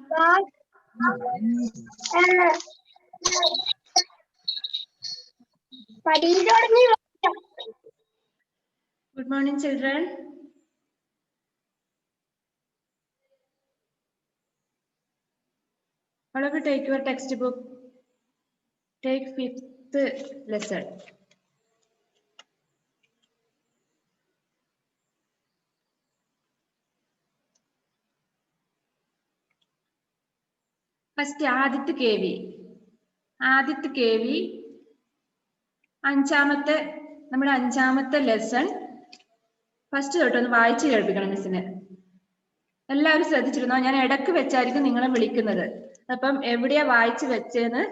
Good morning, children. All of you take your textbook. Take 5th lesson. First, Aditya KV. Aditya KV. നമ്മുടെ അഞ്ചാമത്തെ lesson first തൊട്ടൊന്ന് വായിച്ചു കേൾപ്പിക്കണം മിസ്സിന്. എല്ലാവരും ശ്രദ്ധിച്ചിരുന്നോ? ഞാൻ ഇടക്ക് വെച്ചായിരിക്കും നിങ്ങളെ വിളിക്കുന്നത്. അപ്പം എവിടെയാ വായിച്ചു വെച്ചതെന്ന്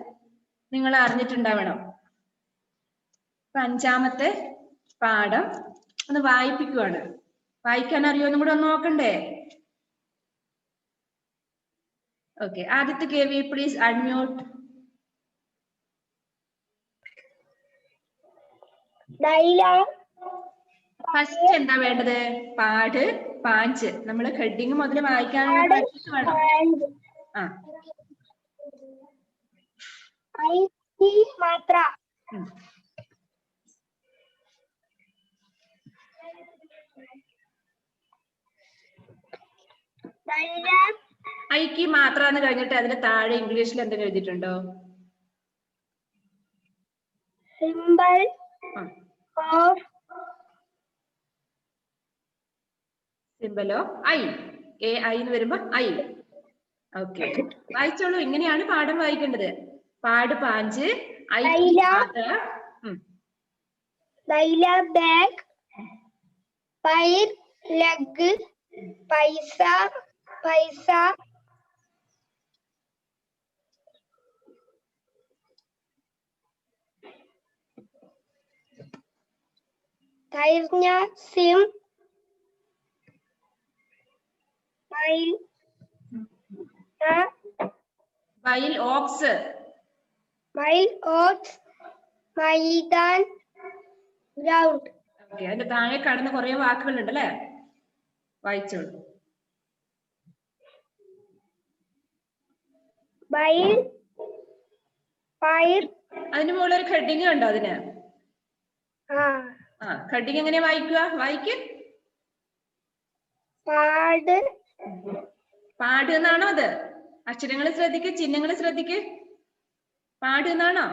നിങ്ങൾ അറിഞ്ഞിട്ടുണ്ടാവണം. അപ്പൊ അഞ്ചാമത്തെ പാഠം ഒന്ന് വായിപ്പിക്കുവാണ്. വായിക്കാൻ അറിയോന്നും കൂടെ ഒന്ന് നോക്കണ്ടേ? Okay, Aditya KV, please unmute. First എന്താ വേണ്ടത്? പാട്, പാഞ്ച്. നമ്മൾ ഹെഡിങ് മുതൽ വായിക്കാനുള്ള പ്രാക്ടീസ് വേണം. ആ, ഐക്ക് മാത്ര എന്ന് കഴിഞ്ഞിട്ട് അതിന് താഴെ ഇംഗ്ലീഷിൽ എന്തെങ്കിലും എഴുതിയിട്ടുണ്ടോ? സിമ്പിൾ ഓഫ് സിമ്പലോ ഐ. AI എന്ന് വരുമ്പോ ഐ. ഓക്കെ, വായിച്ചോളൂ. ഇങ്ങനെയാണ് പാഠം വായിക്കേണ്ടത്. പാട്, പാഞ്ച്, ഐ മാത്ര. ലൈല ബാഗ്, പൈർ ലഗ്, പൈസ പൈസ, തൈർഞ്ഞ സിം, മൈൽ വൈൽ ഓക്സ്, മൈൽ ഓട്സ്, മൈദാൻ ഗ്രൗണ്ട്. ഓക്കെ, അതിന്റെ താഴെ കടന്ന് കുറെ വാക്കുകൾ ഉണ്ട് അല്ലെ? വായിച്ചോളൂ. ബൈൽ പൈർ. അതിന് മുകളിൽ ഒരു ഹെഡിങ് ഉണ്ടോ അതിന്? ആ, ഹെഡിങ് എങ്ങനെ വായിക്കുക? വായിക്ക്. പാട്. പാട് എന്നാണോ അത്? അക്ഷരങ്ങൾ ശ്രദ്ധിക്ക്, ചിഹ്നങ്ങൾ ശ്രദ്ധിക്ക്. പാട് എന്നാണോ?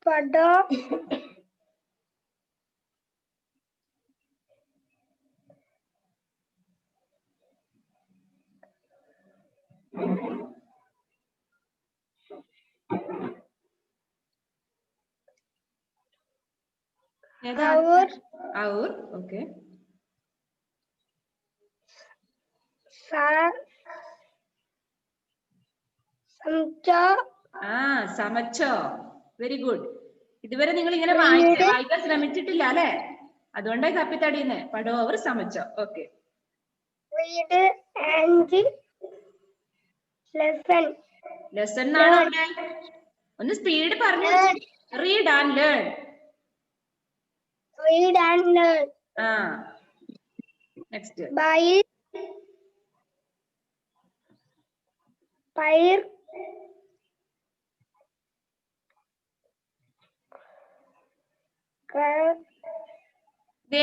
പടോ. ഔർ. ഓക്കെ, സമച്ചോ. Very good. ഇതുവരെ നിങ്ങൾ ഇങ്ങനെ വായിക്കാൻ ശ്രമിച്ചിട്ടില്ല അല്ലെ? അതുകൊണ്ടായി തപ്പിത്തടിയുന്നേ. പടോ അവർ സമച്ചോ. ഓക്കെ, ലെസൺ ആണോ അവിടെ? ഒന്ന് സ്പീഡ് പറഞ്ഞു. Read and learn. ആ, നെക്സ്റ്റ്. പൈർ ഇത്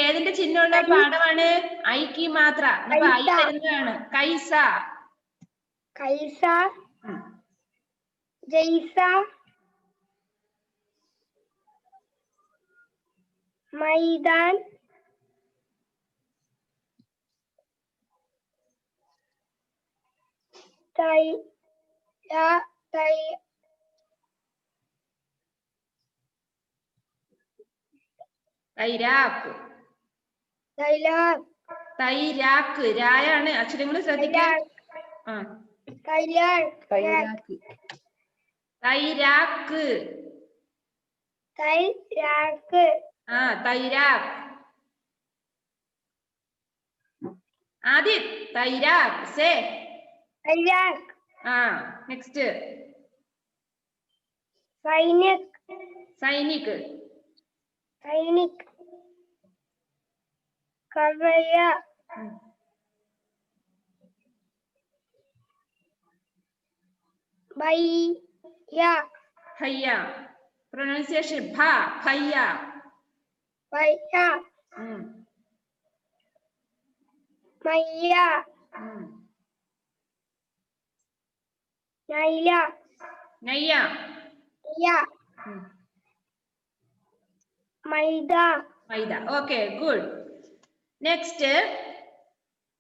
ഏതിന്റെ ചിഹ്നമുള്ള പാഠമാണ്? ഐക്ക് മാത്ര. അപ്പൊ ഐ വരുന്നതാണ്. കൈസ, കൈസ, ജൈസ, മൈദാൻ, തൈരാക്ക്. തൈരാക്ക്. രായാണ്. അക്ഷരങ്ങൾ ശ്രദ്ധിക്കാൻ. തൈരാക്ക്. ആ, തൈരാക്ക്. ആദ്യം തൈരാക്ക്. സേ തൈരാക്ക്. ആ, നെക്സ്റ്റ്. സൈനിക്. സൈനിക്. സൈനിക്. കവയ. Bhaiya. Bhaiya. Pronunciation bha. Bhaiya. Bhaiya. Maiya. Naila. Nayya. Ya. Maida. Maida. Okay, good. Next.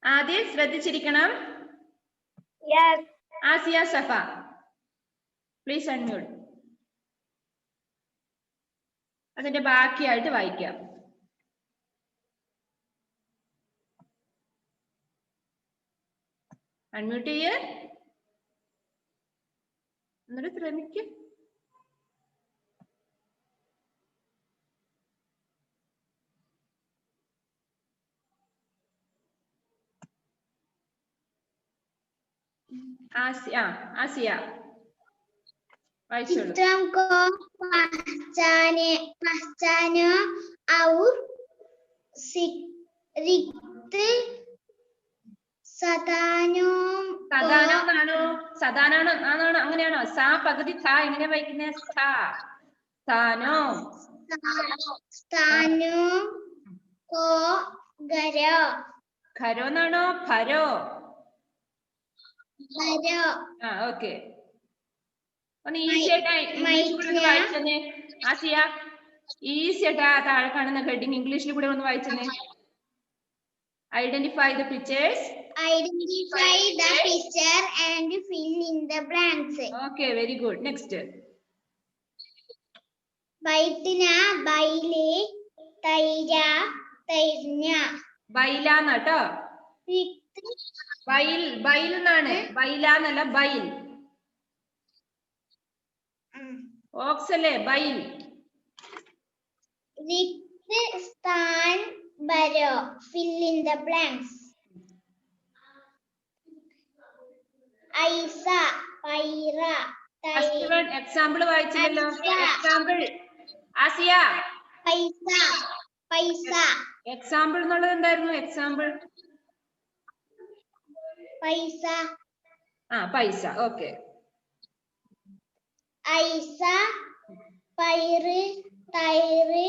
ആദ്യം ശ്രദ്ധിച്ചിരിക്കണം. Yes. Asiya Safa. Please unmute. അതിന്റെ ബാക്കിയായിട്ട് വായിക്കാം. അൺമ്യൂട്ട് ചെയ്യ്. എന്നിട്ട് ശ്രമിക്കും. आसिया चित्रम को पहचानो और रिक्त സദാനാണോ അങ്ങനെയാണോ? സാ പകുതി ഥ എങ്ങനെ വായിക്കുന്നേ? സ്ഥാനോ കോ ഗരോ ഖരോ എന്നാണോ? ഫരോ? ഓക്കെ. ഒന്ന് ഈസി ആയിട്ട് ഇംഗ്ലീഷിൽ കൂടെ ഒന്ന് വായിച്ചെന്നേ ആസിയ. ഈസി ആയിട്ട് ആ താഴെ കാണുന്ന ഹെഡിങ് ഇംഗ്ലീഷിൽ കൂടെ ഒന്ന് വായിച്ചെന്നേ. Identify the pictures. Identify the picture and fill in the blanks. Okay, very good. Next. Baitna, baile, taira, tairnya. Baila nato. Bail nane. Baila nala bail. Oxale bail. Rikt stan baro. Fill in the blanks. Aisa, paira, taira. Example വായിച്ചില്ലല്ലോ. Example. Asiya. പൈസ. Example എന്നുള്ളത് എന്തായിരുന്നു? Example. പൈസ. പൈസ. Okay. ഐസ, പൈറ്, തൈറ്,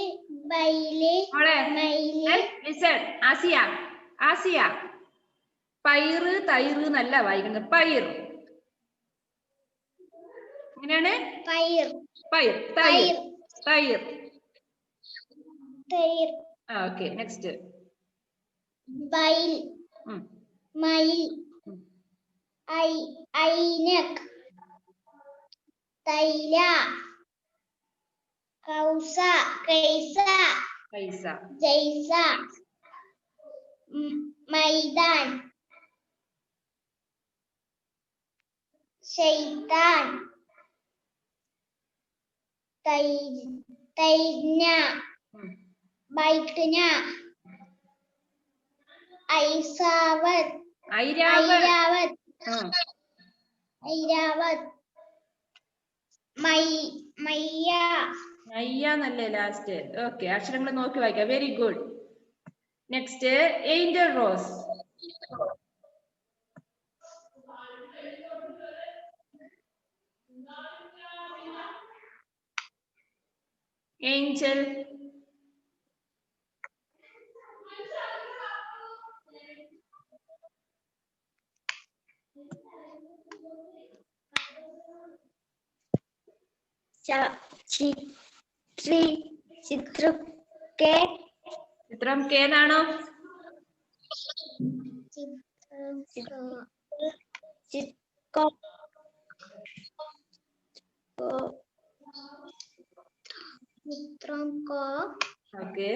ബൈല്, മൈല്. Listen, ആസിയ. പൈറ് തൈറ് എന്നല്ല വായിക്കുന്നത്. പൈർ. എങ്ങനെയാണ്? തൈർ. ഓക്കെ. നെക്സ്റ്റ്. ബൈൽ, മൈൽ, ഐനക്, തൈല, കൗസ, കൈസ, ജൈസ, മൈദാൻ, ശൈത്താൻ, തൈന, ബൈത്ന, ഐരാവത്, മയ്യ എന്നല്ലേ ലാസ്റ്റ്? ഓക്കെ. അക്ഷരങ്ങൾ നോക്കി വായിക്കാം. Very good. Next. Angel rose. Angel. ചിത്രം കെ എന്നാണോ? ഓക്കെ.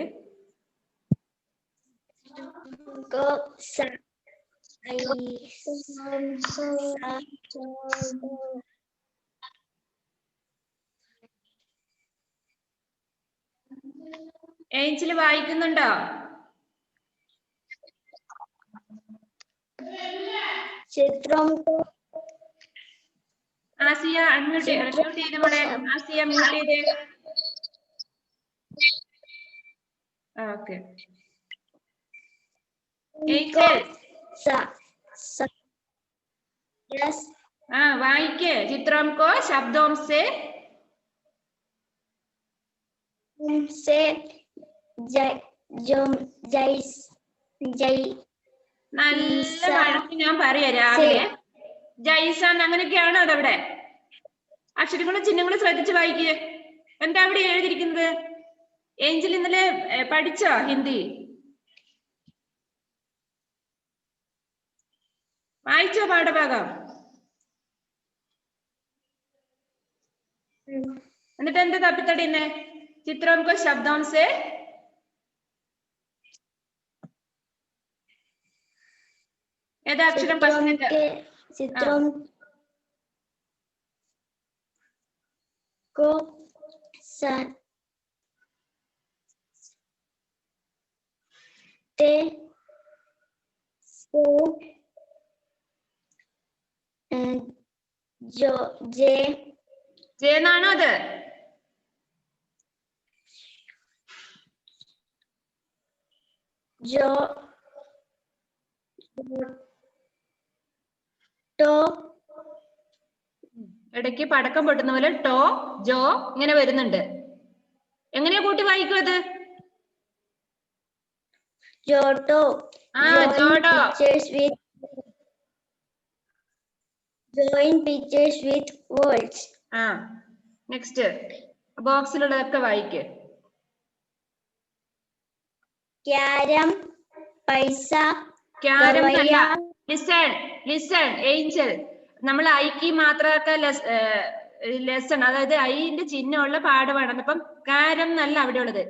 ഏഞ്ചൽ വായിക്കുന്നുണ്ടോ? ആസിയ അൺമ്യൂട്ട് ചെയ്ത് മോളെ. ആസിയ മ്യൂട്ട് ചെയ്തേ. ഓക്കെ. ഏഞ്ചൽ. വായിക്കേ. ചിത്രം കോ ശബ്ദോം സേ നല്ല വഴക്ക് ഞാൻ പറയാ രാവിലെ. ജൈസൺ അങ്ങനെയൊക്കെയാണ് അതവിടെ. അക്ഷരങ്ങളും ചിഹ്നങ്ങളും ശ്രദ്ധിച്ച് വായിക്കേ. എന്താ അവിടെ എഴുതിയിരിക്കുന്നത്? ഏഞ്ചൽ ഇന്നലെ പഠിച്ചോ ഹിന്ദി? വായിച്ചോ പാഠഭാഗം? എന്നിട്ട് എന്താ തപ്പിത്തടിയുന്നേ? ചിത്രം കോ ശബ്ദോം സേ ഏതാ അക്ഷരം ഫസ്റ്റ്? ചിത്രം को ते सो जो जे എന്നാണോ അത്? जो तो ഇടയ്ക്ക് പടക്കം പൊട്ടുന്ന പോലെ ടോ ജോ ഇങ്ങനെ വരുന്നുണ്ട്. എങ്ങനെയാ കൂട്ടി വായിക്കും അത്? ജോട്ടോ. ജോഡോ. Join pictures with words. Next ബോക്സിലുള്ളതൊക്കെ വായിക്ക്. ക്യാരം, പൈസ, ക്യാരം അല്ല. Listen Angel. നമ്മൾ ഐക്ക് മാത്രമൊക്കെ ലെസൺ, അതായത് ഐന്റെ ചിഹ്നമുള്ള പാഠമാണ്. അപ്പം കാരം എന്നല്ല അവിടെ ഉള്ളത്.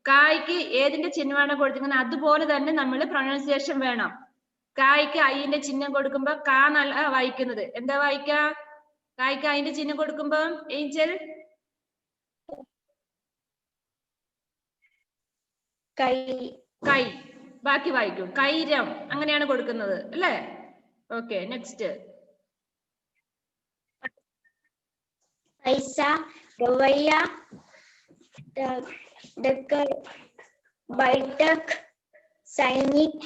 കായ്ക്ക് ഏതിന്റെ ചിഹ്നമാണ് കൊടുത്തിരിക്കുന്നത് അതുപോലെ തന്നെ നമ്മൾ പ്രൊനൗൺസിയേഷൻ വേണം. കായ്ക്ക് ഐന്റെ ചിഹ്നം കൊടുക്കുമ്പോ കാ നല്ല വായിക്കുന്നത്. എന്താ വായിക്കാ? കായ്ക്ക് ഐന്റെ ചിഹ്നം കൊടുക്കുമ്പോ ഏഞ്ചൽ കൈ. ബാക്കി വായിക്കും. കൈരം അങ്ങനെയാണ് കൊടുക്കുന്നത് അല്ലേ? Okay, next. പൈസ, രൂപയ്യ, ബൈഠക്, സൈനിക്,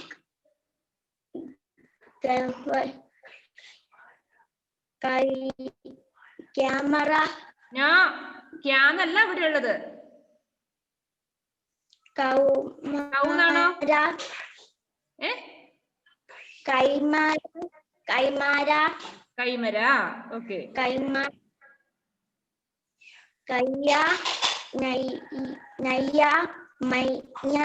ക്യാമറ. ക്യാന്നല്ല ഇവിടെ ഉള്ളത്. കൗന്നാണോ? കൈമര. ഓക്കെ. കയ്യ, നയ്യ, മൈഞ്ഞ,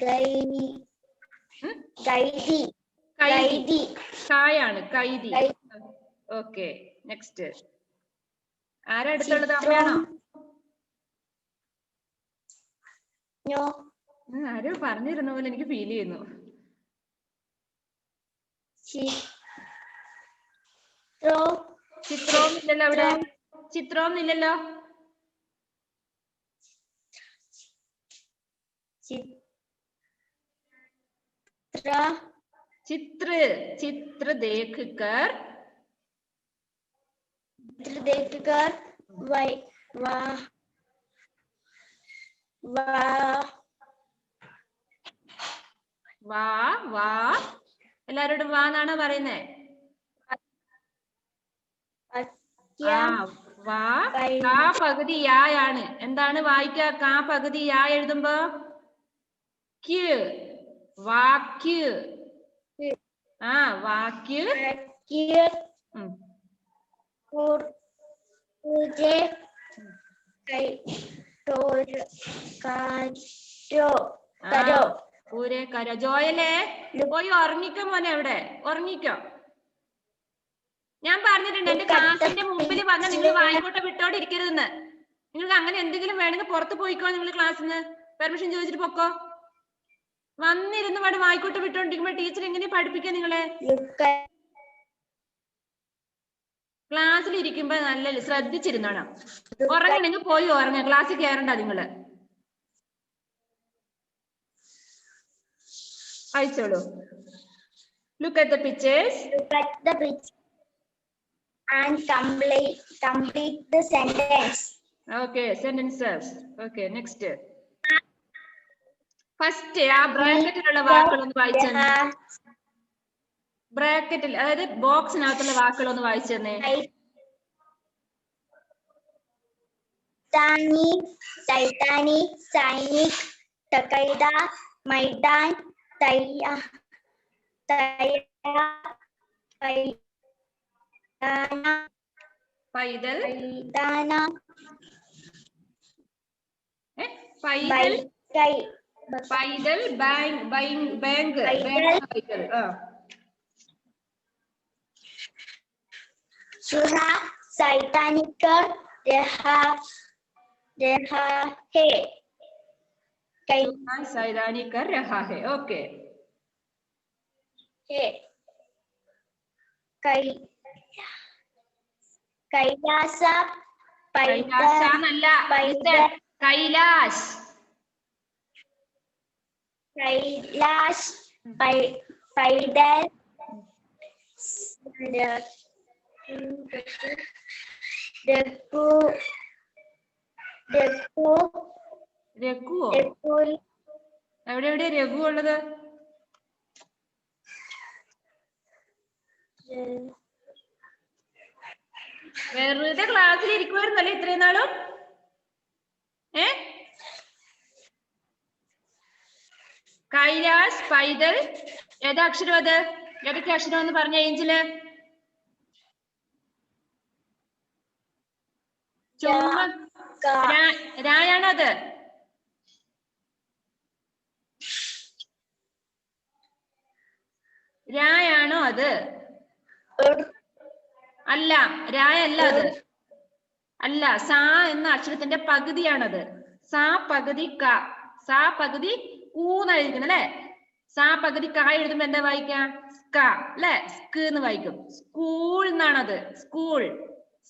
ഗൈദി. കായാണ് കൈദി. Okay, next. ആരാ അടുത്തുള്ളത്? അമ്മയാണോ? ആരോ പറഞ്ഞിരുന്ന പോലെ എനിക്ക് ഫീൽ ചെയ്യുന്നു. ചിത്രമൊന്നുമില്ലല്ലോ അവിടെ. ചിത്രമൊന്നുമില്ലല്ലോ. ചിത്ര ദേഖ് കർ വാ. എല്ലാരോടും വാ എന്നാണോ പറയുന്നേ? വാ. കാ പകുതി യായാണ്. എന്താണ് വായിക്ക? കാ പകുതി യാ എഴുതുമ്പോ ക്യ്. വാക്യ്. വാക്യ്. ജോയലേ പോയി ഉറങ്ങിക്കോ മോനെ. അവിടെ ഉറങ്ങിക്കോ. ഞാൻ പറഞ്ഞിട്ടുണ്ട് എന്റെ ക്ലാസിന്റെ മുമ്പിൽ വന്ന് നിങ്ങൾ വായിക്കോട്ടെ വിട്ടോണ്ടിരിക്കരുതെന്ന്. നിങ്ങൾക്ക് അങ്ങനെ എന്തെങ്കിലും വേണമെങ്കിൽ പുറത്ത് പോയിക്കോ. നിങ്ങൾ ക്ലാസ്സിന്ന് പെർമിഷൻ ചോദിച്ചിട്ട് പൊക്കോ. വന്നിരുന്ന് പാട് വായിക്കോട്ടെ വിട്ടോണ്ടിരിക്കുമ്പോ ടീച്ചർ എങ്ങനെ പഠിപ്പിക്കാൻ നിങ്ങളെ? ക്ലാസ്സിൽ ഇരിക്കുമ്പോ നല്ല ശ്രദ്ധിച്ചിരുന്നോണം. ഉറങ്ങണമെങ്കിൽ പോയി ഉറങ്ങ. ക്ലാസ്സിൽ കയറണ്ട നിങ്ങള്. വായിച്ചോളൂ. Look at the pictures. And complete the sentence. Okay, sentences. Okay, next. First, ആ ബ്രാക്കറ്റിലുള്ള വാക്കുകൾ ഒന്ന് വായിച്ചാൽ. ബ്രാക്കറ്റിൽ അതായത് ബോക്സിനകത്തുള്ള വാക്കുകൾ ഒന്ന് വായിച്ചു തന്നെ. ടൈറ്റാനിക്, സൈനിക്, തകൈദ, മൈദാൻ, തയ്യാർ, പൈതൽ, പൈതൽ, ബാങ്ക്, പൈതൽ. चूहा, सैतानिक, रहा है, सैलानी कर रहा है. ओके. कैलाश, कैलाश, पैदल, എവിടെ രഘു ഉള്ളത്? വെറുതെ ക്ലാസ്സിൽ ഇരിക്കുവായിരുന്നല്ലേ ഇത്രയും നാളും? കൈലാസ്, പൈതൽ, ഏതാ അക്ഷരം അത്? ഏതൊക്കെ അക്ഷരം എന്ന് പറഞ്ഞ ഏഞ്ചല്? രായാണോ അത്? രായാണോ അത്? അല്ല, രായല്ല അത്. അല്ല, സാ എന്ന അക്ഷരത്തിന്റെ പകുതിയാണത്. സാ പകുതി ക, സാ പകുതി കൂന്നായിരിക്കുന്നു അല്ലെ. സാ പകുതി ക എഴുതുമ്പോ എന്താ വായിക്കാം? സ്ക അല്ലെ, സ്ക് എന്ന് വായിക്കും. സ്കൂൾ എന്നാണത്, സ്കൂൾ.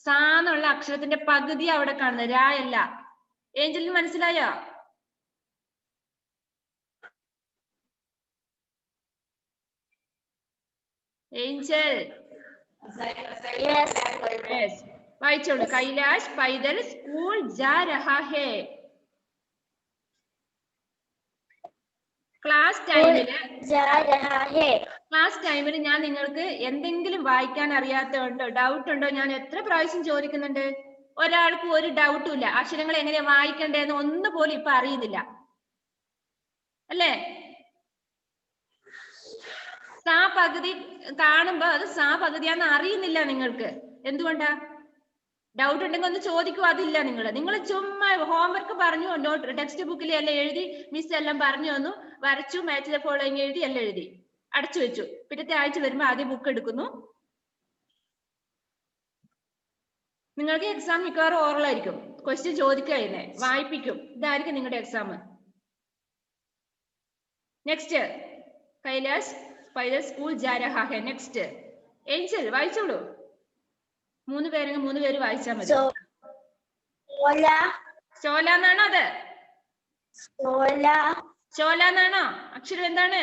സാ എന്നുള്ള അക്ഷരത്തിന്റെ പകുതി അവിടെ കാണുന്നത്, രായല്ല. ഏഞ്ചലിന് മനസ്സിലായോ? ഏഞ്ചൽ വായിച്ചോളൂ. കൈലാഷ് പൈതൽ സ്കൂൾ ജാ രഹാ ഹേ. ക്ലാസ് ടൈമില് ഞാൻ നിങ്ങൾക്ക് എന്തെങ്കിലും വായിക്കാൻ അറിയാത്തതുണ്ടോ, ഡൗട്ട് ഉണ്ടോ? ഞാൻ എത്ര പ്രാവശ്യം ചോദിക്കുന്നുണ്ട്. ഒരാൾക്ക് ഒരു ഡൗട്ടും ഇല്ല. അക്ഷരങ്ങൾ എങ്ങനെയാ വായിക്കണ്ടേന്ന് ഒന്നുപോലും ഇപ്പൊ അറിയുന്നില്ല അല്ലേ? സാ പകുതി കാണുമ്പോ അത് സാ പകുതിയാന്ന് അറിയുന്നില്ല നിങ്ങൾക്ക്. എന്തുകൊണ്ടാ? ഡൗട്ട് ഉണ്ടെങ്കിൽ ഒന്ന് ചോദിക്കും. അതില്ല. നിങ്ങൾ ചുമ്മാ ഹോംവർക്ക് പറഞ്ഞു, നോട്ട് ടെക്സ്റ്റ് ബുക്കിൽ എല്ലാം എഴുതി, മിസ് എല്ലാം പറഞ്ഞു തന്നു, വരച്ചു, മാച്ച് ദ ഫോളോയിങ് എഴുതി, എല്ലാം എഴുതി അടച്ചു വെച്ചു. പിറ്റത്തെ ആഴ്ച വരുമ്പോ ആദ്യം ബുക്ക് എടുക്കുന്നു. നിങ്ങൾക്ക് എക്സാം മിക്കവാറും ഓറൽ ആയിരിക്കും. ക്വസ്റ്റ്യൻ ചോദിക്കുന്നേ, വായിപ്പിക്കും. ഇതായിരിക്കും നിങ്ങളുടെ എക്സാം. നെക്സ്റ്റ് കൈലാസ് പൈതൽ സ്കൂൾ ജാ രഹാ ഹേ. നെക്സ്റ്റ് ഏഞ്ചൽ വായിച്ചോളൂ. 3 പേരെങ്കിൽ 3 പേര് വായിച്ചാൽ മതി. ചോല എന്നാണോ അത്? ചോല എന്നാണോ അക്ഷരം? എന്താണ്?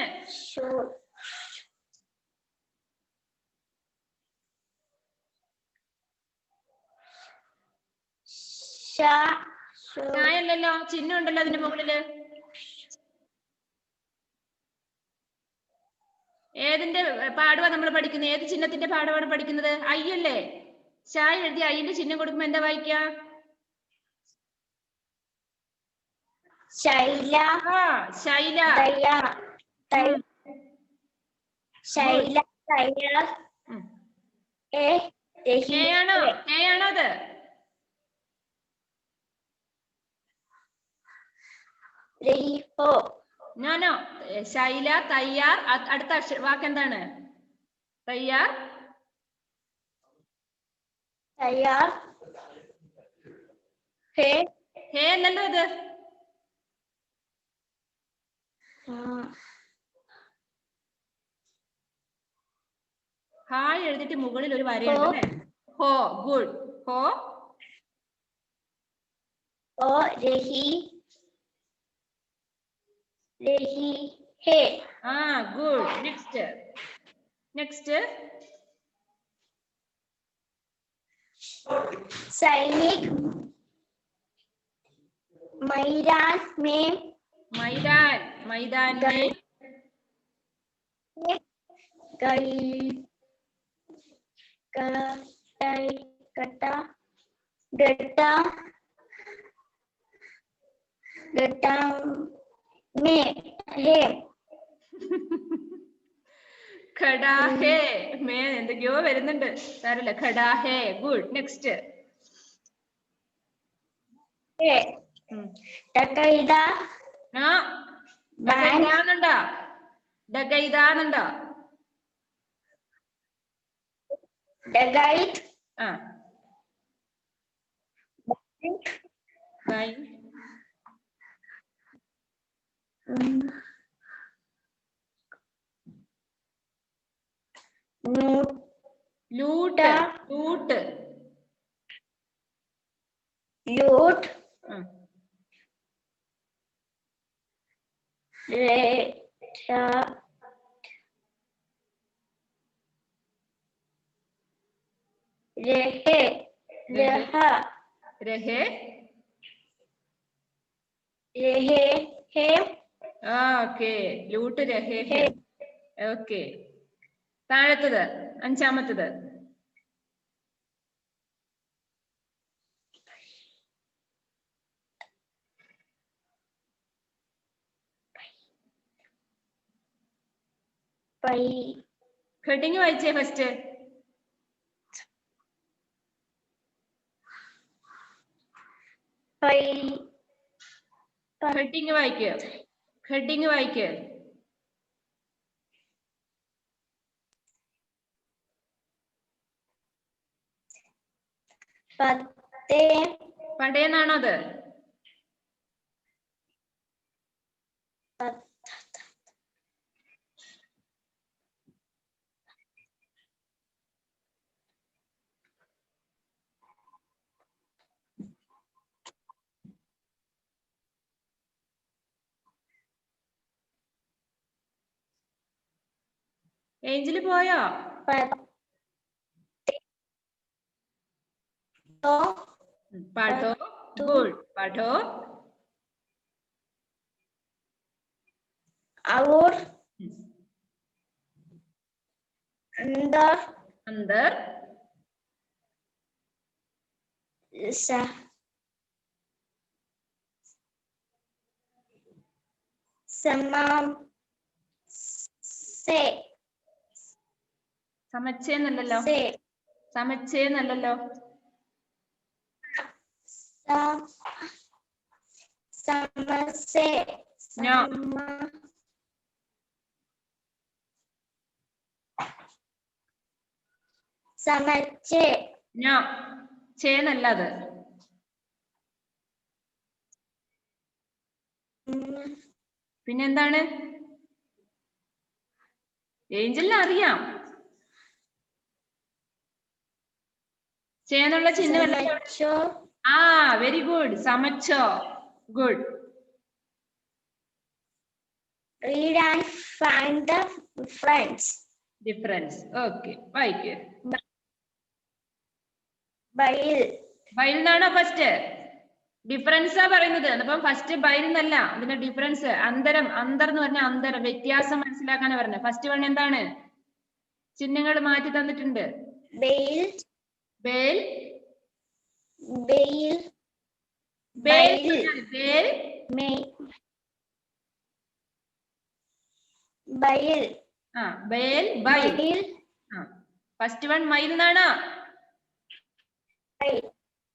ല്ലോ, ചിഹ്നം ഉണ്ടല്ലോ അതിന്റെ മുകളില്. ഏതിന്റെ പാഠവാ നമ്മൾ പഠിക്കുന്നത്? ഏത് ചിഹ്നത്തിന്റെ പാഠമാണ് പഠിക്കുന്നത്? അയ്യല്ലേ? ഷായ് എഴുതി അയ്യന്റെ ചിഹ്നം കൊടുക്കുമ്പോ എന്താ വായിക്കാ? ശൈല. ശൈല. ശൈല തയ്യാർ. ആണോ അത്? നോ. ശൈല തയ്യാർ. അടുത്ത വാക്ക് എന്താണ്? തയ്യാർ. ഹേ അല്ലല്ലോ ഇത്. ഹായ് എഴുതിട്ട് മുകളിൽ ഒരു വരയുണ്ട് അല്ലേ? ഹോ. ഗുഡ്. ഹോ. ഗുഡ്. നെക്സ്റ്റ് सैनिक, मैदान में ഖടാ ഹേ മേ എന്തൊക്കെയോ വരുന്നുണ്ട്. സാരമില്ല. ഖടാ ഹേ. ഗുഡ്. നെക്സ്റ്റ്. ഡഗൈദാന്നുണ്ടോ? ഡഗൈദാന്നുണ്ടോ? ആ ലൂട്ട്. ലൂട്ട്. രഹേ. ഓക്കെ. ലൂട്ട് രഹേ ഹേ. ഓക്കെ. താഴത്തത് 5-മത്തത്. ഹെഡിങ് വായിച്ചേ ഫസ്റ്റ്. ഹെഡിങ് വായിക്കുക. ഹെഡിങ് വായിക്കുക. പടേന്നാണോ അത്? ഏഞ്ചല് പോയോ? പഠോ. ഗുഡ്. പഠോ. अंदर. സമച്ചേന്നല്ലല്ലോ. സമച്ചേന്നല്ലല്ലോ. നോ. നോ. ചേന്നല്ല അത്. പിന്നെന്താണ്? ഏഞ്ചലിന് അറിയാം. ചേന്നുള്ള ചിഹ്നം. ആ വെരി ഗുഡ്. സമച്ചോ. Good. Read and find the difference. Okay. വായിക്ക്. ബൈൽ എന്നാണോ ഫസ്റ്റ്? ഡിഫറൻസാ പറയുന്നത്. അപ്പം ഫസ്റ്റ് ബൈൽ എന്നല്ല, അതിന്റെ ഡിഫറൻസ്. അന്തരം. അന്തർ എന്ന് പറഞ്ഞാൽ അന്തരം, വ്യത്യാസം മനസ്സിലാക്കാനാ പറഞ്ഞത്. ഫസ്റ്റ് വൺ എന്താണ്? ചിഹ്നങ്ങൾ മാറ്റി തന്നിട്ടുണ്ട്. ബെയിൽ. ബെയിൽ. ബെയിൽ. ബെയിൽ. ബൈൽ. ആ ബൈൽ. ബൈൽ. ആ ഫസ്റ്റ് വൺ മൈൽ എന്നാണോ?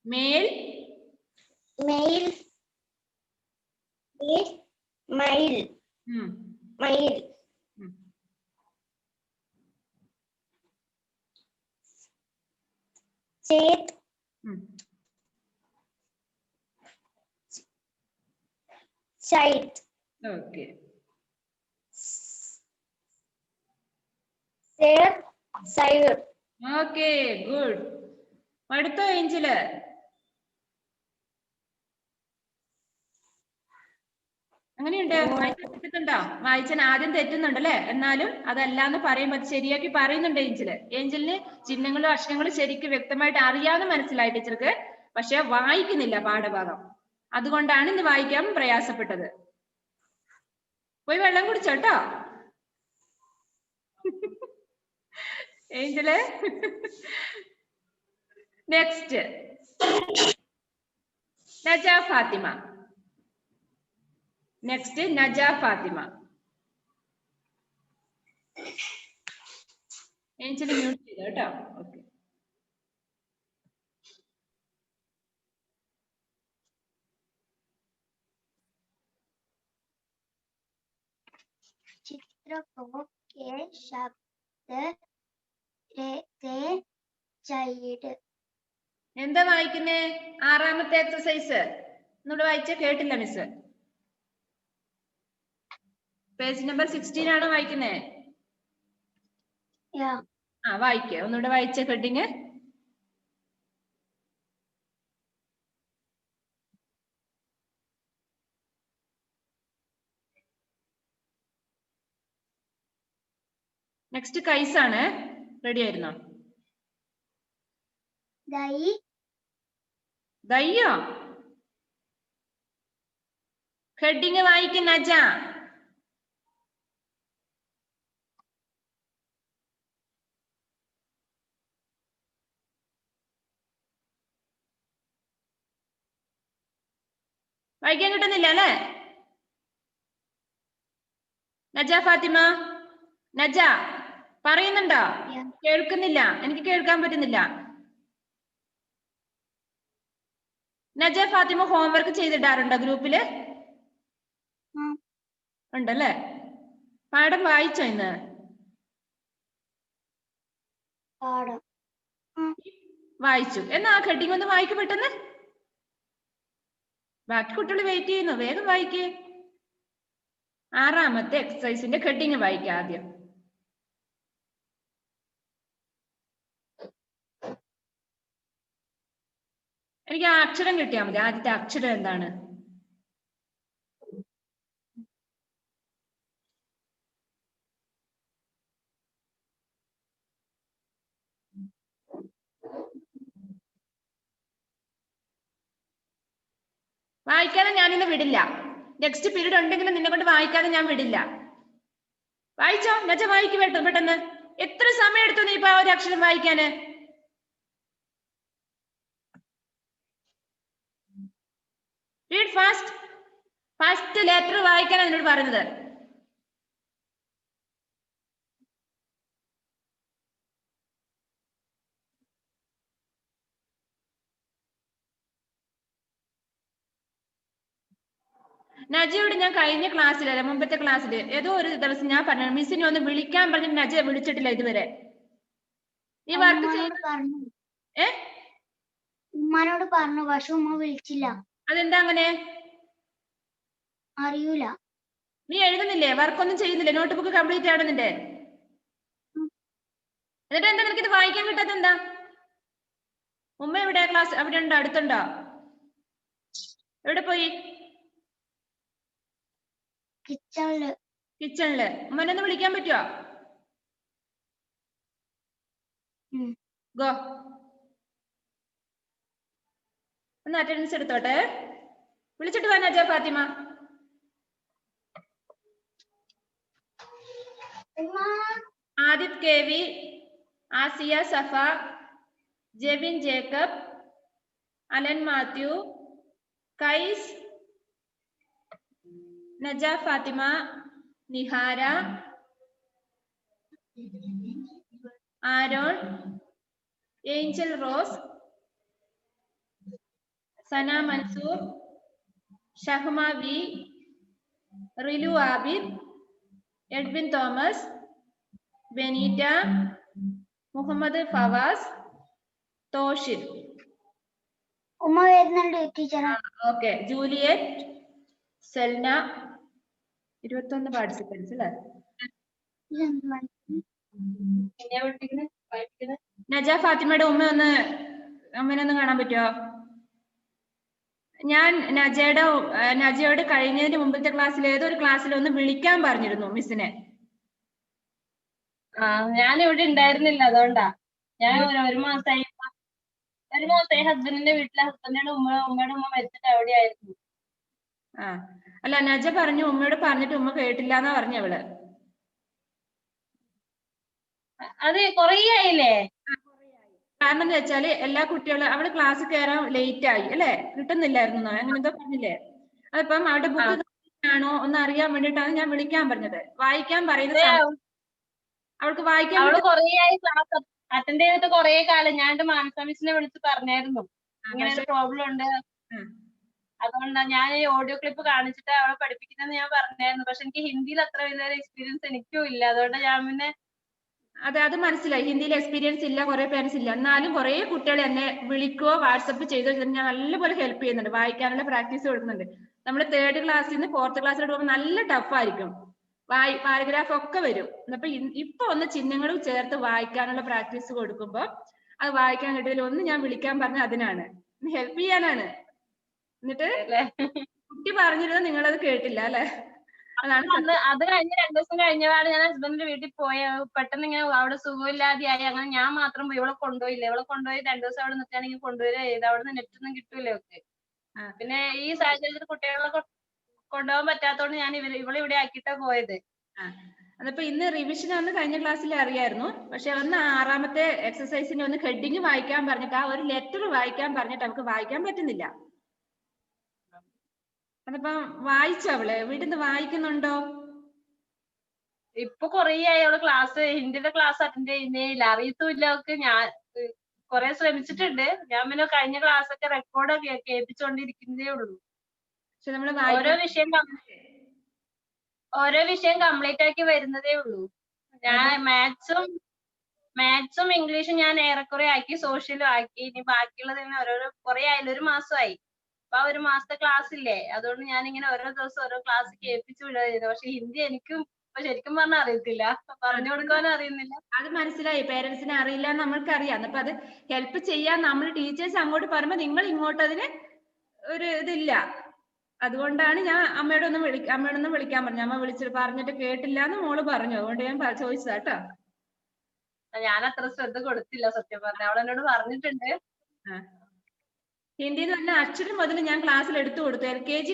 മേൽ. മെയിൽ. മൈൽ. മൈൽ. ചേത്. ചൈത്. ഓക്കെ. Okay good. അടുത്ത ഏഞ്ചല്. അങ്ങനെയുണ്ട്. വായിച്ചെടുത്തിട്ടുണ്ടോ? വായിച്ചാൽ ആദ്യം തെറ്റുന്നുണ്ട് അല്ലെ? എന്നാലും അതല്ലാന്ന് പറയുമ്പോ ശരിയാക്കി പറയുന്നുണ്ട് ഏഞ്ചല്. ഏഞ്ചലിന് ചിഹ്നങ്ങളും അക്ഷരങ്ങളും ശരിക്കും വ്യക്തമായിട്ട് അറിയാതെ മനസ്സിലായി ടീച്ചർക്ക്. പക്ഷെ വായിക്കുന്നില്ല പാഠഭാഗം. അതുകൊണ്ടാണ് ഇന്ന് വായിക്കാൻ പ്രയാസപ്പെട്ടത്. പോയി വെള്ളം കുടിച്ചോട്ടോ. Angel next Naja Fathima. Next Naja Fathima. Angel mute ചെയ്തോ കേട്ടോ. ഓക്കെ. चित्रों के शब्द रहते चाहिए. എന്താ വായിക്കുന്നേ? ആറാമത്തെ എക്സസൈസ് ഒന്നുകൂടെ വായിച്ച കേട്ടില്ല മിസ്. പേജ് നമ്പർ 16 ആണോ വായിക്കുന്നേ? ആ വായിക്കേ, ഒന്നുകൂടെ വായിച്ച ഹെഡിങ്. നെക്സ്റ്റ് കൈസ് ആണ്. റെഡി ആയിരുന്നോ? ദയ്യോ ഹെഡിങ് വായിക്കും നജ. വായിക്കാൻ കിട്ടുന്നില്ല അല്ലേ? നജ ഫാത്തിമ, നജ പറയുന്നുണ്ടോ? കേൾക്കുന്നില്ല, എനിക്ക് കേൾക്കാൻ പറ്റുന്നില്ല. നജ ഫാത്തിമ ഹോംവർക്ക് ചെയ്തിടാറുണ്ടോ ഗ്രൂപ്പില്? ഉണ്ടല്ലേ. പാഠം വായിച്ചോ ഇന്ന്? വായിച്ചു. എന്നാ ആ ഹെഡിങ് ഒന്ന് വായിക്ക് പെട്ടെന്ന്. ബാക്കി കുട്ടികൾ വെയിറ്റ് ചെയ്യുന്നു, വേഗം വായിക്കേ. ആറാമത്തെ എക്സസൈസിന്റെ ഹെഡിങ് വായിക്ക ആദ്യം. എനിക്ക് ആ അക്ഷരം കിട്ടിയാൽ മതി. ആദ്യത്തെ അക്ഷരം എന്താണ്? വായിക്കാതെ ഞാനിന്ന് വിടില്ല. നെക്സ്റ്റ് പീരീഡ് ഉണ്ടെങ്കിലും നിന്നെ കൊണ്ട് വായിക്കാതെ ഞാൻ വിടില്ല. വായിച്ചോ നജ, വായിക്ക് പെട്ടെന്ന്. എത്ര സമയം എടുത്തു നീ ഇപ്പൊ ഒരു അക്ഷരം വായിക്കാന്? Read fast. ഫസ്റ്റ് ലെറ്റർ വായിക്കാനാണ് എന്നോട് പറയുന്നത്. നജയോട് ഞാൻ കഴിഞ്ഞ ക്ലാസ്സിൽ, മുമ്പത്തെ ക്ലാസ്സിൽ ഏതോ ഒരു ദിവസം ഞാൻ പറഞ്ഞു, മിസ്സിനെ ഒന്ന് വിളിക്കാൻ പറഞ്ഞിട്ട് നജ വിളിച്ചിട്ടില്ല ഇതുവരെ. ഈ വർക്ക് ഉമ്മാനോട് പറഞ്ഞു, പക്ഷെ ഉമ്മ വിളിച്ചില്ല. അതെന്താ അങ്ങനെ? അറിയൂല. നീ എഴുതുന്നില്ലേ? വർക്കൊന്നും ചെയ്യുന്നില്ലേ? നോട്ട് ബുക്ക് കംപ്ലീറ്റ് ആവുന്നുണ്ട്. എന്നിട്ട് എന്താ നിനക്ക് ഇത് വായിക്കാൻ കിട്ടാത്ത എന്താ? ഉമ്മ എവിടെ? ക്ലാസ് അവിടെ ഉണ്ടോ? അടുത്തുണ്ടോ? എവിടെ പോയി? കിച്ചണില്. ഉമ്മനൊന്ന് വിളിക്കാൻ പറ്റുമോ? ഗോ. ഒന്ന് അറ്റൻഡൻസ് എടുത്തോട്ടെ. വിളിച്ചിട്ട് വാ Naja Fathima. Adith K V, Asiya Safa, Jebin Jacob, Alan Mathew, Kais, Naja Fathima, Nihara, Aaron, Angel Rose, Sana Mansoor, Shahma V, Rilu Abid, Edwin Thomas, Benita, Muhammed Fawas, Thoshin. ഉമ്മ വരുന്നുണ്ട് teacher. Okay. Juliet, Selna. 21 participants അല്ലേ? നജ ഫാത്തിമയുടെ അമ്മേനെ ഒന്ന് കാണാൻ പറ്റുമോ? ഞാൻ നജയോട് കഴിഞ്ഞതിന് മുമ്പത്തെ ക്ലാസ്സിൽ ഏതോ ഒരു ക്ലാസ്സിൽ ഒന്ന് വിളിക്കാൻ പറഞ്ഞിരുന്നു മിസ്സിനെ. ഞാൻ ഇവിടെ ഉണ്ടായിരുന്നില്ല, അതുകൊണ്ടാ. ഞാൻ ഒരു മാസമായി ഹസ്ബൻഡിന്റെ വീട്ടിലെ ഹസ്ബൻഡിന്റെ ഉമ്മയുടെ ഉമ്മ മരിച്ചിട്ട് അവിടെയായിരുന്നു. അല്ല, നജ പറഞ്ഞു ഉമ്മയോട് പറഞ്ഞിട്ട് ഉമ്മ കേട്ടില്ല എന്നാ പറഞ്ഞു അവള്. അത് കൊറേ ആയില്ലേ? കാരണം എന്ന് വെച്ചാല് എല്ലാ കുട്ടികളും അവിടെ ക്ലാസ്സിൽ കയറാൻ ലേറ്റ് ആയി അല്ലെ, കിട്ടുന്നില്ലായിരുന്നു അങ്ങനെ എന്തോ പറഞ്ഞില്ലേ. അതിപ്പം അവിടെ ബുക്ക് ആണോ ഒന്ന് അറിയാൻ വേണ്ടിയിട്ടാണ് ഞാൻ വിളിക്കാൻ പറഞ്ഞത്. വായിക്കാൻ പറയുന്ന സമയം അവൾക്ക് വായിക്കാൻ അവള് കൊറേ ആയി ക്ലാസ് അറ്റൻഡ് ചെയ്തിട്ട് കൊറേ കാലം. ഞാൻ മാനസ മിസ്സിനെ വിളിച്ച് പറഞ്ഞായിരുന്നു ഇങ്ങനെ ഒരു പ്രോബ്ലം ഉണ്ട്, അതുകൊണ്ടാ ഞാൻ ഈ ഓഡിയോ ക്ലിപ്പ് കാണിച്ചിട്ട് അവളെ പഠിപ്പിക്കുന്നതെന്ന് ഞാൻ പറഞ്ഞായിരുന്നു. പക്ഷെ എനിക്ക് ഹിന്ദിയിൽ അത്ര വലിയൊരു എക്സ്പീരിയൻസ് എനിക്കും ഇല്ല, അതുകൊണ്ട് ഞാൻ പിന്നെ അതെ അത് മനസ്സിലായി. ഹിന്ദിയിൽ എക്സ്പീരിയൻസ് ഇല്ല, കുറെ പേരൻസ് ഇല്ല. എന്നാലും കുറെ കുട്ടികൾ എന്നെ വിളിക്കുകയോ വാട്സപ്പ് ചെയ്തോ ഞാൻ നല്ലപോലെ ഹെൽപ്പ് ചെയ്യുന്നുണ്ട്, വായിക്കാനുള്ള പ്രാക്ടീസ് കൊടുക്കുന്നുണ്ട്. നമ്മൾ 3rd ക്ലാസ്സിൽ നിന്ന് 4th ക്ലാസ്സിലോട്ട് പോകുമ്പോൾ നല്ല ടഫ് ആയിരിക്കും, പാരഗ്രാഫ് ഒക്കെ വരും. അപ്പൊ ഇപ്പൊ ഒന്ന് ചിഹ്നങ്ങളും ചേർത്ത് വായിക്കാനുള്ള പ്രാക്ടീസ് കൊടുക്കുമ്പോ അത് വായിക്കാൻ കിട്ടിയതിൽ ഒന്ന് ഞാൻ വിളിക്കാൻ പറഞ്ഞ അതിനാണ്, ഹെൽപ്പ് ചെയ്യാനാണ്. എന്നിട്ട് കുട്ടി പറഞ്ഞിരുന്നത് നിങ്ങളത് കേട്ടില്ല അല്ലെ? അത് കഴിഞ്ഞ് 2 ദിവസം കഴിഞ്ഞതാണ് ഞാൻ ഹസ്ബൻഡിന്റെ വീട്ടിൽ പോയ. പെട്ടെന്ന് ഇങ്ങനെ അവിടെ സുഖമില്ലാതെയായി, അങ്ങനെ ഞാൻ മാത്രം പോയി. ഇവളെ കൊണ്ടുപോയില്ല. ഇവളെ കൊണ്ടുപോയി 2 ദിവസം അവിടെ നിൽക്കുകയാണെങ്കിൽ കൊണ്ടുവരിക ചെയ്ത്. അവിടെ നിന്ന് നെറ്റ് ഒന്നും കിട്ടൂല ഒക്കെ. പിന്നെ ഈ സാഹചര്യത്തിൽ കുട്ടികളെ കൊണ്ടുപോകാൻ പറ്റാത്തോണ്ട് ഞാൻ ഇവളെ ഇവിടെ ആക്കിയിട്ടാ പോയത്. അതിപ്പോ ഇന്ന് റിവിഷൻ ഒന്ന് കഴിഞ്ഞ ക്ലാസ്സിൽ അറിയായിരുന്നു, പക്ഷെ ഒന്ന് 6ാമത്തെ എക്സസൈസിന്റെ ഒന്ന് ഹെഡിങ് വായിക്കാൻ പറഞ്ഞിട്ട് ആ ഒരു ലെറ്റർ വായിക്കാൻ പറഞ്ഞിട്ട് അവൾക്ക് വായിക്കാൻ പറ്റുന്നില്ല. അതിപ്പം വായിച്ചോ അവള്? വീട്ടിൽ നിന്ന് വായിക്കുന്നുണ്ടോ? ഇപ്പൊ കൊറേ ആയി അവള് ക്ലാസ് ഹിന്ദിയുടെ ക്ലാസ് അറ്റൻഡ് ചെയ്യുന്നേയില്ല, അറിയത്തുമില്ല അവൾക്ക്. ഞാൻ കൊറേ ശ്രമിച്ചിട്ടുണ്ട്. ഞാൻ പിന്നെ കഴിഞ്ഞ ക്ലാസ് ഒക്കെ റെക്കോർഡ് കേൾപ്പിച്ചോണ്ടിരിക്കുന്നതേ ഉള്ളൂ. ഓരോ വിഷയം കംപ്ലീറ്റ് ആക്കി വരുന്നതേ ഉള്ളൂ. ഞാൻ മാത്സും ഇംഗ്ലീഷും ഞാൻ ഏറെക്കുറെ ആക്കി, സോഷ്യലും ആക്കി. ഇനി ബാക്കിയുള്ളത് ഓരോരോ കുറെ ആയില്ല, 1 മാസമായി. അപ്പൊ ആ 1 മാസത്തെ ക്ലാസ് ഇല്ലേ, അതുകൊണ്ട് ഞാൻ ഇങ്ങനെ ഓരോ ദിവസം ഓരോ ക്ലാസ് കേൾപ്പിച്ചു വിടുക ചെയ്തത്. പക്ഷെ ഹിന്ദി എനിക്കും ശരിക്കും പറഞ്ഞാൽ അറിയത്തില്ല, പറഞ്ഞു കൊടുക്കാനും അറിയുന്നില്ല. അത് മനസ്സിലായി, പേരൻസിനെ അറിയില്ല നമ്മൾക്കറിയാം. അപ്പൊ അത് ഹെൽപ്പ് ചെയ്യാൻ നമ്മൾ ടീച്ചേഴ്സ് അങ്ങോട്ട് പറയുമ്പോ നിങ്ങൾ ഇങ്ങോട്ട് അതിന് ഒരു ഇതില്ല. അതുകൊണ്ടാണ് ഞാൻ അമ്മയോടൊന്ന് വിളിക്കാൻ പറഞ്ഞു. അമ്മ പറഞ്ഞിട്ട് കേട്ടില്ല എന്ന് മോള് പറഞ്ഞു, അതുകൊണ്ട് ഞാൻ ചോദിച്ചതാ കേട്ടോ. ഞാൻ അത്ര ശ്രദ്ധ കൊടുത്തില്ല സത്യം പറഞ്ഞ. അവൾ എന്നോട് പറഞ്ഞിട്ടുണ്ട്. ഹിന്ദി എന്ന് പറഞ്ഞാൽ അക്ഷരം മുതൽ ഞാൻ ക്ലാസ്സിൽ എടുത്തു കൊടുത്തു. LKG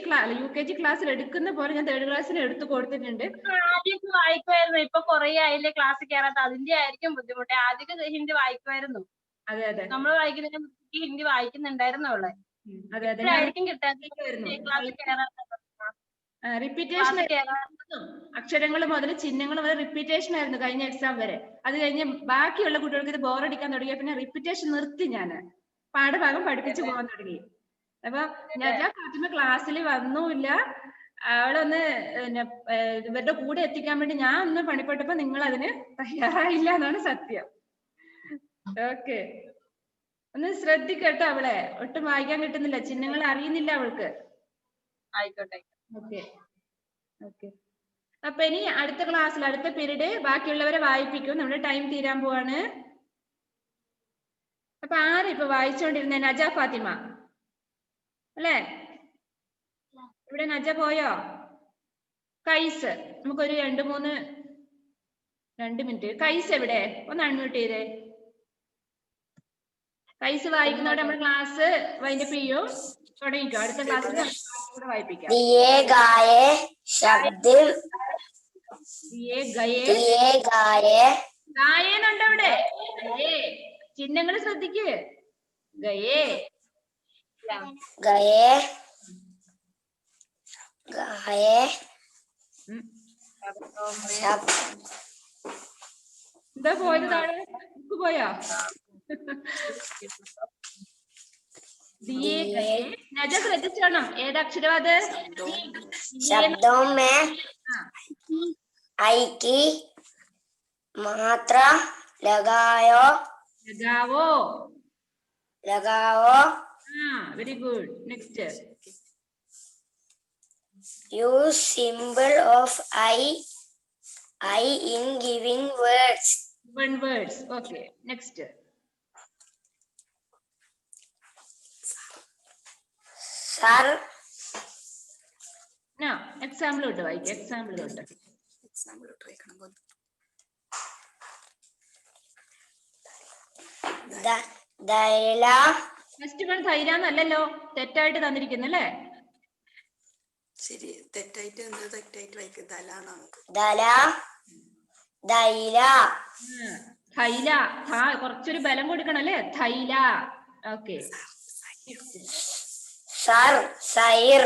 UKG ക്ലാസ്സിൽ എടുക്കുന്ന പോലെ ഞാൻ 3rd ക്ലാസ്സിന് എടുത്തു കൊടുത്തിട്ടുണ്ട്. ആദ്യമൊക്കെ വായിക്കുമായിരുന്നു, ഇപ്പൊ കൊറേ ആയില്ലേ ക്ലാസ് കയറാത്ത, അതിന്റെ ആയിരിക്കും ബുദ്ധിമുട്ട്. ആദ്യമൊക്കെ ഹിന്ദി വായിക്കുമായിരുന്നു. അതെ അതെ, നമ്മൾ വായിക്കുന്നതിന് ഹിന്ദി വായിക്കുന്നുണ്ടായിരുന്നു അവളെ. അതെ അതെ, ആയിരിക്കും കിട്ടാത്ത റിപ്പീറ്റേഷൻ അക്ഷരങ്ങൾ മുതൽ ചിഹ്നങ്ങൾ മുതൽ റിപ്പീറ്റേഷൻ ആയിരുന്നു കഴിഞ്ഞ എക്സാം വരെ. അത് കഴിഞ്ഞ് ബാക്കിയുള്ള കുട്ടികൾക്ക് ഇത് ബോറടിക്കാൻ തുടങ്ങിയ പിന്നെ റിപ്പീറ്റേഷൻ നിർത്തി, ഞാൻ പാഠഭാഗം പഠിപ്പിച്ചു പോകാൻ തുടങ്ങി. അപ്പൊ ഞാൻ ഫാത്തിമ ക്ലാസ്സിൽ വന്നുമില്ല. അവളൊന്ന് ഇവരുടെ കൂടെ എത്തിക്കാൻ വേണ്ടി ഞാൻ ഒന്ന് പണിപ്പെട്ടപ്പോ നിങ്ങൾ അതിന് തയ്യാറായില്ല എന്നാണ് സത്യം. ഓക്കെ, ഒന്ന് ശ്രദ്ധിക്കട്ടോ അവളെ. ഒട്ടും വായിക്കാൻ കിട്ടുന്നില്ല, ചിഹ്നങ്ങൾ അറിയുന്നില്ല അവൾക്ക്. ആയിക്കോട്ടെ. Okay okay. അപ്പൊ ഇനി അടുത്ത ക്ലാസ്സിൽ അടുത്ത പീരീഡ് ബാക്കിയുള്ളവരെ വായിപ്പിക്കും. നമ്മുടെ ടൈം തീരാൻ പോവാണ്. അപ്പൊ ആരാ ഇപ്പൊ വായിച്ചോണ്ടിരുന്നേ? നജ ഫാത്തിമ അല്ലേ? ഇവിടെ നജ പോയോ? കൈസ്, നമുക്കൊരു 2 മിനിറ്റ്. കൈസ് എവിടെ? ഒന്ന് അൺമ്യൂട്ട് ചെയ്തേ. കൈസ് വായിക്കുന്നതോടെ നമ്മുടെ ക്ലാസ് വൈൻഡപ്പ് ചെയ്യും. തുടങ്ങിക്കോ, അടുത്ത ക്ലാസ്സിൽ കൂടെ വായിപ്പിക്കാം. ഗായേന്നുണ്ടോ ഇവിടെ? ചിഹ്നങ്ങൾ ശ്രദ്ധിക്ക്. ഗയേ എന്താ പോയത്? താഴെ ബുക്ക് പോയോ? നജ ശ്രദ്ധിച്ചോണം, ഏതക്ഷരം അത്? शब्दों में आई की मात्रा लगाओ. Very good. Next. Use symbol of I in giving words. Okay. Next. Sir. No. Example loട്ട് വായിക്കാം. Example loട്ട്. ദൈല. ഫസ്റ്റ് വൺ ധൈര്യാന്നല്ലല്ലോ, തെറ്റായിട്ട് തന്നിരിക്കുന്നല്ലേ? ശരി, തെറ്റായിട്ട് വായിക്കും. ദൈല. തൈല. കുറച്ചൊരു ബലം കൊടുക്കണം അല്ലേ? തൈല. ഓക്കെ. സർ സൈർ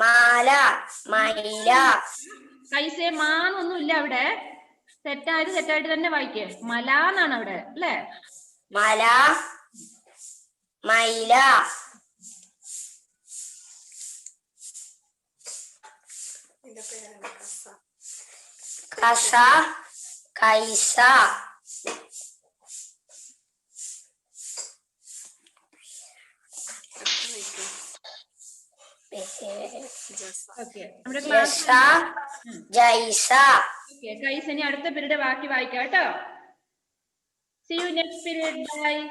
മാല മൈല. കൈസേ മാന്നൊന്നും ഇല്ല അവിടെ. തെറ്റായിട്ട് തന്നെ വായിക്കേ. മല എന്നാണ് അവിടെ അല്ലേ? മല മൈല. ഇതിന്റെ പേരാണ് കസ. കസ കൈസ. ഓക്കെ. നമ്മുടെ ക്ലാസ് ജസ ജൈസ. കൈസ് ഇനി അടുത്ത പീരീഡ് ബാക്കി വായിക്കാം കേട്ടോ. See you next period. Bye.